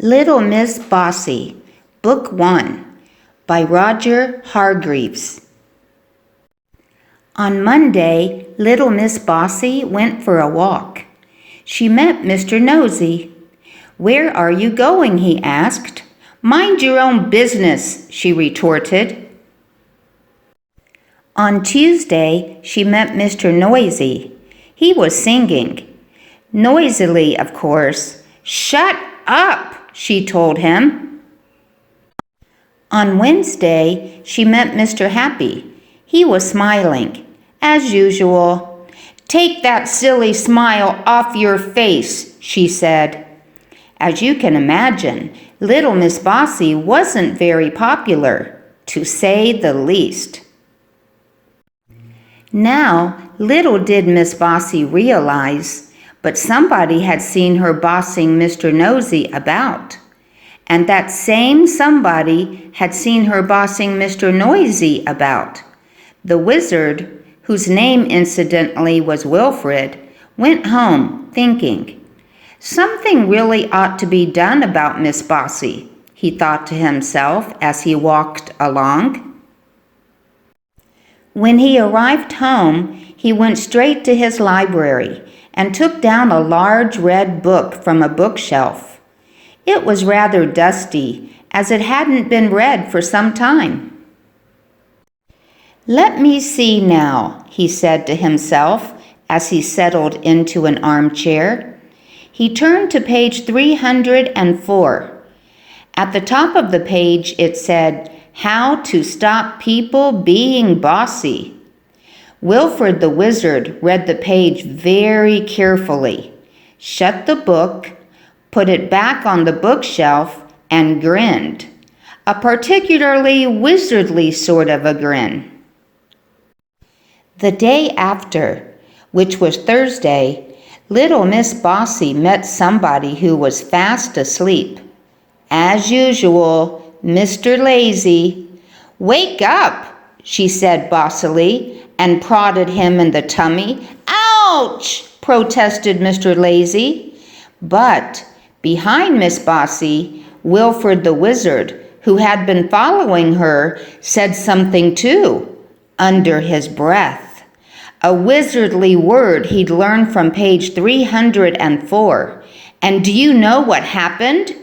Little Miss Bossy, Book 1, by Roger Hargreaves. On Monday, little Miss Bossy went for a walk. She met Mr. Nosy. "Where are you going?" he asked. "Mind your own business," she retorted. On Tuesday, she met Mr. Noisy. He was singing. Noisily, of course. "Shut up!" she told him. On Wednesday, she met Mr. Happy. He was smiling, as usual. "Take that silly smile off your face," she said. As you can imagine, little Miss Bossy wasn't very popular, to say the least. Now, little did Miss Bossy realize, but somebody had seen her bossing Mr. Nosy about. And that same somebody had seen her bossing Mr. Noisy about. The wizard, whose name incidentally was Wilfred, went home thinking, "Something really ought to be done about Miss Bossy," he thought to himself as he walked along. When he arrived home, he went straight to his library and took down a large red book from a bookshelf. It was rather dusty, as it hadn't been read for some time. "Let me see now," he said to himself as he settled into an armchair. He turned to page 304. At the top of the page it said, "How to Stop People Being Bossy." Wilfred the Wizard read the page very carefully, shut the book, put it back on the bookshelf, and grinned. A particularly wizardly sort of a grin. The day after, which was Thursday, little Miss Bossy met somebody who was fast asleep. As usual, Mr. Lazy. "Wake up," she said bossily, and prodded him in the tummy. "Ouch!" protested Mr. Lazy. But behind Miss Bossy, Wilfred the Wizard, who had been following her, said something too, under his breath. A wizardly word he'd learned from page 304. And do you know what happened?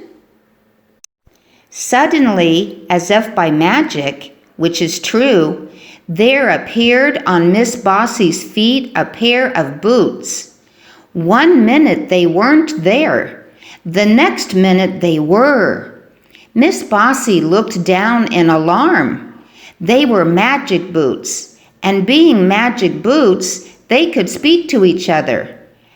Suddenly, as if by magic, which is true, there appeared on Miss Bossy's feet a pair of boots. 1 minute they weren't there. The next minute they were. Miss Bossy looked down in alarm. They were magic boots, and being magic boots, they could speak to each other.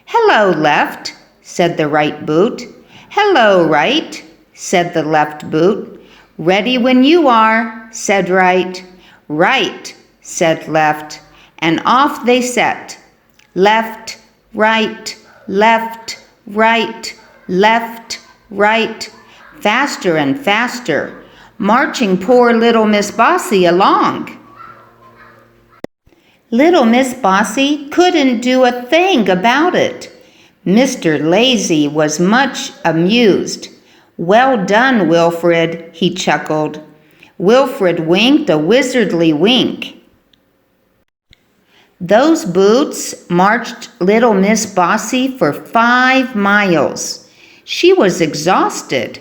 "Hello, left," said the right boot. "Hello, right," said the left boot. "Ready when you are," said right. "Right," said left, and off they set. Left, right, left, right, left, right, faster and faster, marching poor little Miss Bossy along. Little Miss Bossy couldn't do a thing about it. Mr. Lazy was much amused. "Well done, Wilfred," he chuckled. Wilfred winked a wizardly wink. Those boots marched little Miss Bossy for 5 miles. She was exhausted.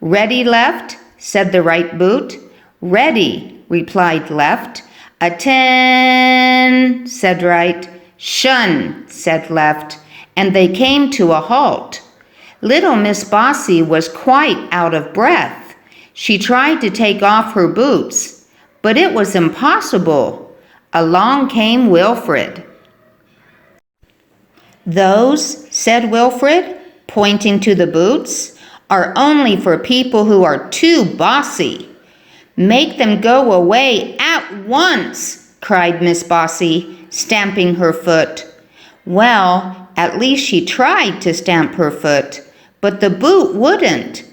"Ready, left?" said the right boot. "Ready," replied left. "Attend," said right. "Shun," said left, and they came to a halt. Little Miss Bossy was quite out of breath. She tried to take off her boots, but it was impossible. Along came Wilfred. "Those," said Wilfred, pointing to the boots, "are only for people who are too bossy." "Make them go away at once," cried Miss Bossy, stamping her foot. Well, at least she tried to stamp her foot, but the boot wouldn't.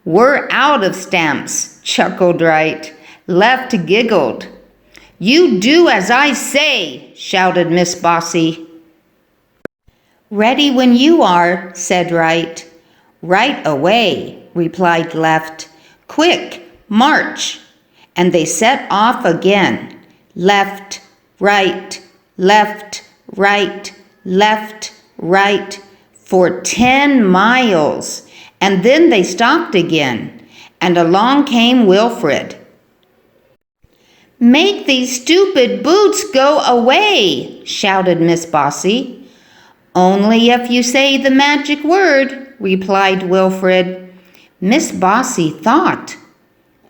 "We're out of stamps," chuckled right. Left giggled. "You do as I say," shouted Miss Bossy. "Ready when you are," said right. "Right away," replied Left. Quick, march. And they set off again. Left, right, left, right, left, right, for 10 miles. And then they stopped again, and along came Wilfred. Make these stupid boots go away, shouted Miss Bossy. Only if you say the magic word, replied Wilfred. Miss Bossy thought,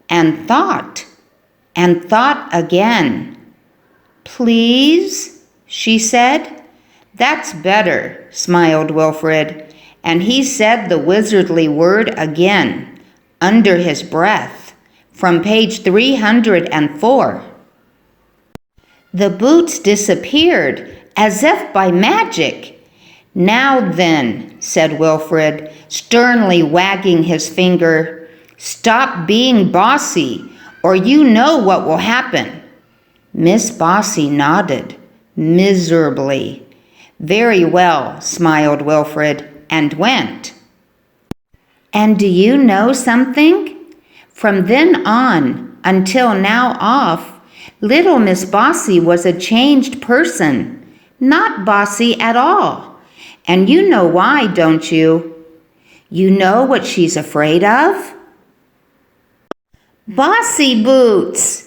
and thought, and thought again. Please, she said. That's better, smiled Wilfred, and he said the wizardly word again, under his breath, from page 304. The boots disappeared, as if by magic. Now then, said Wilfred, sternly wagging his finger, stop being bossy, or you know what will happen. Miss Bossy nodded, miserably. Very well, smiled Wilfred, and went. And do you know something? From then on, until now off, little Miss Bossy was a changed person, not bossy at all. And you know why, don't you? You know what she's afraid of? Bossy boots!